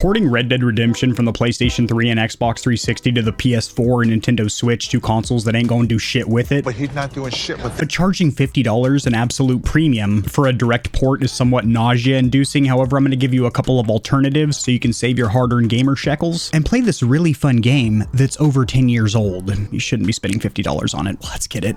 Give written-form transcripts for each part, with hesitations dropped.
Porting Red Dead Redemption from the PlayStation 3 and Xbox 360 to the PS4 and Nintendo Switch, two consoles that ain't going to do shit with it. But he's not doing shit with it. But charging $50 an absolute premium for a direct port is somewhat nausea-inducing. However, I'm going to give you a couple of alternatives so you can save your hard-earned gamer shekels and play this really fun game that's over 10 years old. You shouldn't be spending $50 on it. Let's get it.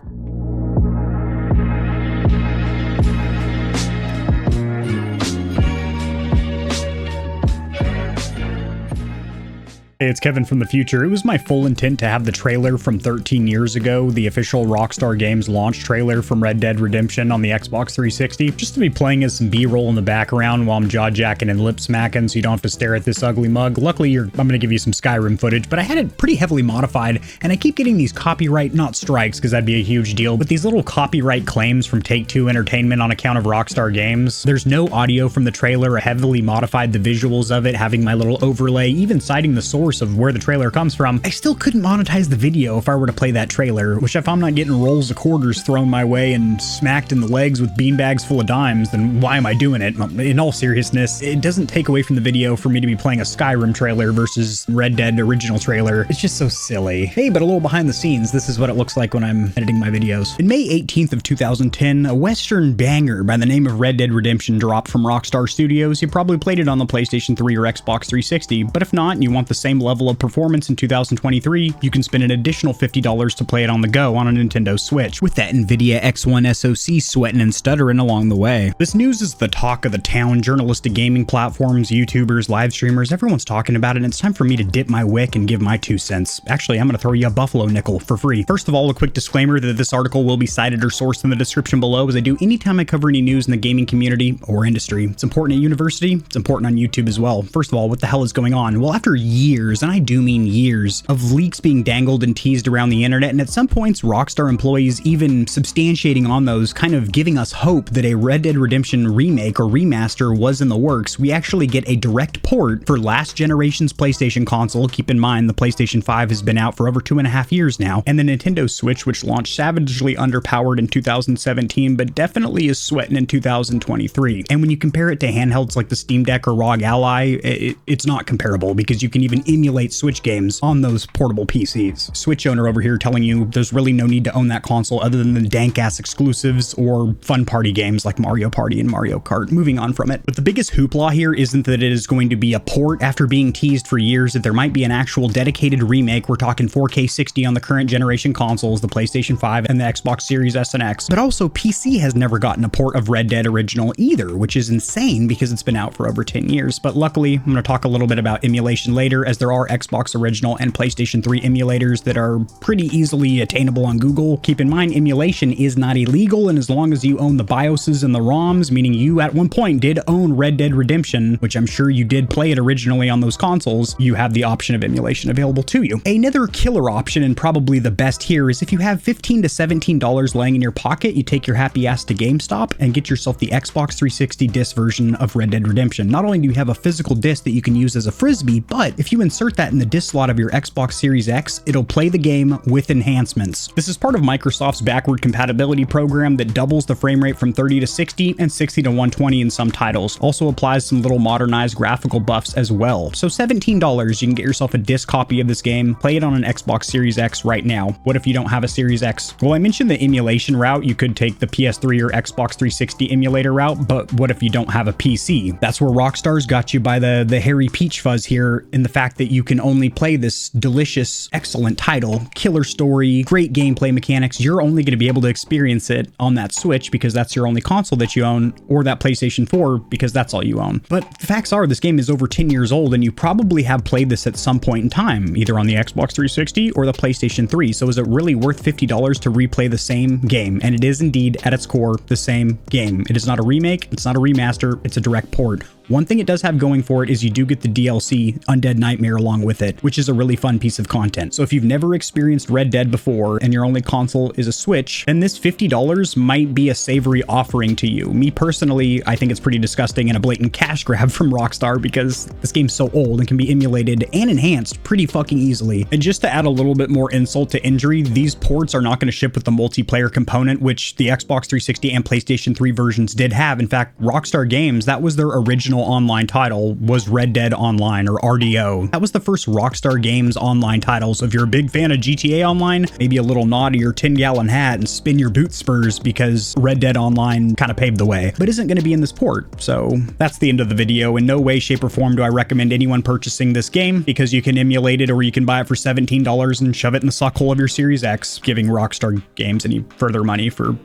Hey, it's Kevin from the future. It was my full intent to have the trailer from 13 years ago, the official Rockstar Games launch trailer from Red Dead Redemption on the Xbox 360, just to be playing as some B-roll in the background while I'm jaw-jacking and lip-smacking so you don't have to stare at this ugly mug. Luckily, I'm going to give you some Skyrim footage, but I had it pretty heavily modified, and I keep getting these copyright, not strikes, because that'd be a huge deal, but these little copyright claims from Take-Two Entertainment on account of Rockstar Games. There's no audio from the trailer. I heavily modified the visuals of it, having my little overlay, even citing the source of where the trailer comes from. I still couldn't monetize the video if I were to play that trailer, which if I'm not getting rolls of quarters thrown my way and smacked in the legs with beanbags full of dimes, then why am I doing it? In all seriousness, it doesn't take away from the video for me to be playing a Skyrim trailer versus Red Dead original trailer. It's just so silly. Hey, but a little behind the scenes, this is what it looks like when I'm editing my videos. In May 18th of 2010, a Western banger by the name of Red Dead Redemption dropped from Rockstar Studios. You probably played it on the PlayStation 3 or Xbox 360, but if not, and you want the same level of performance in 2023, you can spend an additional $50 to play it on the go on a Nintendo Switch, with that NVIDIA X1 SoC sweating and stuttering along the way. This news is the talk of the town. Journalistic gaming platforms, YouTubers, live streamers, everyone's talking about it, and it's time for me to dip my wick and give my 2 cents. Actually, I'm going to throw you a buffalo nickel for free. First of all, a quick disclaimer that this article will be cited or sourced in the description below, as I do anytime I cover any news in the gaming community or industry. It's important at university, it's important on YouTube as well. First of all, what the hell is going on? Well, after years, and I do mean years, of leaks being dangled and teased around the internet, and at some points Rockstar employees even substantiating on those, kind of giving us hope that a Red Dead Redemption remake or remaster was in the works, we actually get a direct port for last generation's PlayStation console. Keep in mind the PlayStation 5 has been out for over 2.5 years now, and the Nintendo Switch, which launched savagely underpowered in 2017 but definitely is sweating in 2023. And when you compare it to handhelds like the Steam Deck or ROG Ally, it's not comparable, because you can even emulate Switch games on those portable PCs. Switch owner over here telling you there's really no need to own that console other than the dank-ass exclusives or fun party games like Mario Party and Mario Kart. Moving on from it. But the biggest hoopla here isn't that it is going to be a port after being teased for years, that there might be an actual dedicated remake. We're talking 4K 60 on the current generation consoles, the PlayStation 5 and the Xbox Series S and X. But also PC has never gotten a port of Red Dead Original either, which is insane because it's been out for over 10 years. But luckily, I'm going to talk a little bit about emulation later, as there are Xbox Original and PlayStation 3 emulators that are pretty easily attainable on Google. Keep in mind, emulation is not illegal, and as long as you own the BIOSes and the ROMs, meaning you at one point did own Red Dead Redemption, which I'm sure you did play it originally on those consoles, you have the option of emulation available to you. Another killer option, and probably the best here, is if you have $15 to $17 laying in your pocket, you take your happy ass to GameStop and get yourself the Xbox 360 disc version of Red Dead Redemption. Not only do you have a physical disc that you can use as a frisbee, but if you insert that in the disc slot of your Xbox Series X, it'll play the game with enhancements. This is part of Microsoft's backward compatibility program that doubles the frame rate from 30 to 60 and 60 to 120 in some titles. Also applies some little modernized graphical buffs as well. So $17, you can get yourself a disc copy of this game, play it on an Xbox Series X right now. What if you don't have a Series X? Well, I mentioned the emulation route. You could take the PS3 or Xbox 360 emulator route, but what if you don't have a PC? That's where Rockstar's got you by the hairy peach fuzz here, in the fact that you can only play this delicious, excellent title, killer story, great gameplay mechanics. You're only going to be able to experience it on that Switch because that's your only console that you own, or that PlayStation 4 because that's all you own. But the facts are, this game is over 10 years old, and you probably have played this at some point in time, either on the Xbox 360 or the PlayStation 3. So is it really worth $50 to replay the same game? And it is indeed, at its core, the same game. It is not a remake, it's not a remaster, it's a direct port. One thing it does have going for it is you do get the DLC Undead Nightmare along with it, which is a really fun piece of content. So if you've never experienced Red Dead before and your only console is a Switch, then this $50 might be a savory offering to you. Me personally, I think it's pretty disgusting and a blatant cash grab from Rockstar, because this game's so old and can be emulated and enhanced pretty fucking easily. And just to add a little bit more insult to injury, these ports are not going to ship with the multiplayer component, which the Xbox 360 and PlayStation 3 versions did have. In fact, Rockstar Games, that was their original original online title was Red Dead Online, or RDO. That was the first Rockstar Games online title, so if you're a big fan of GTA Online, maybe a little nod to your 10-gallon hat and spin your boot spurs because Red Dead Online kind of paved the way, but isn't going to be in this port. So that's the end of the video. In no way, shape, or form do I recommend anyone purchasing this game, because you can emulate it or you can buy it for $17 and shove it in the sock hole of your Series X, giving Rockstar Games any further money for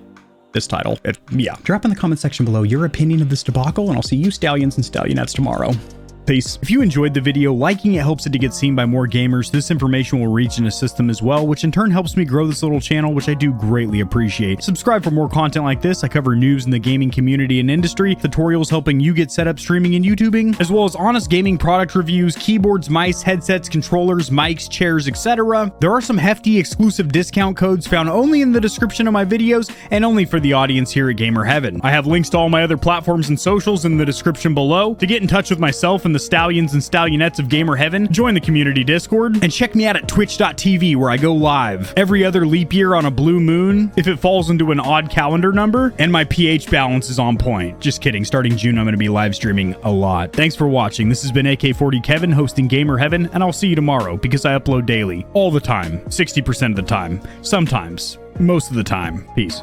this title. Yeah. Drop in the comment section below your opinion of this debacle, and I'll see you Stallions and Stallionettes tomorrow. Peace. If you enjoyed the video, liking it helps it to get seen by more gamers. This information will reach and assist them as well, which in turn helps me grow this little channel, which I do greatly appreciate. Subscribe for more content like this. I cover news in the gaming community and industry, tutorials helping you get set up streaming and YouTubing, as well as honest gaming product reviews, keyboards, mice, headsets, controllers, mics, chairs, etc. There are some hefty exclusive discount codes found only in the description of my videos and only for the audience here at GamerHeaven. I have links to all my other platforms and socials in the description below. To get in touch with myself and the Stallions and Stallionettes of GamerHeaven, join the community Discord, and check me out at twitch.tv where I go live every other leap year on a blue moon if it falls into an odd calendar number, and my pH balance is on point. Just kidding, starting June I'm going to be live streaming a lot. Thanks for watching. This has been AK40 Kevin hosting GamerHeaven, and I'll see you tomorrow because I upload daily, all the time, 60% of the time, sometimes, most of the time. Peace.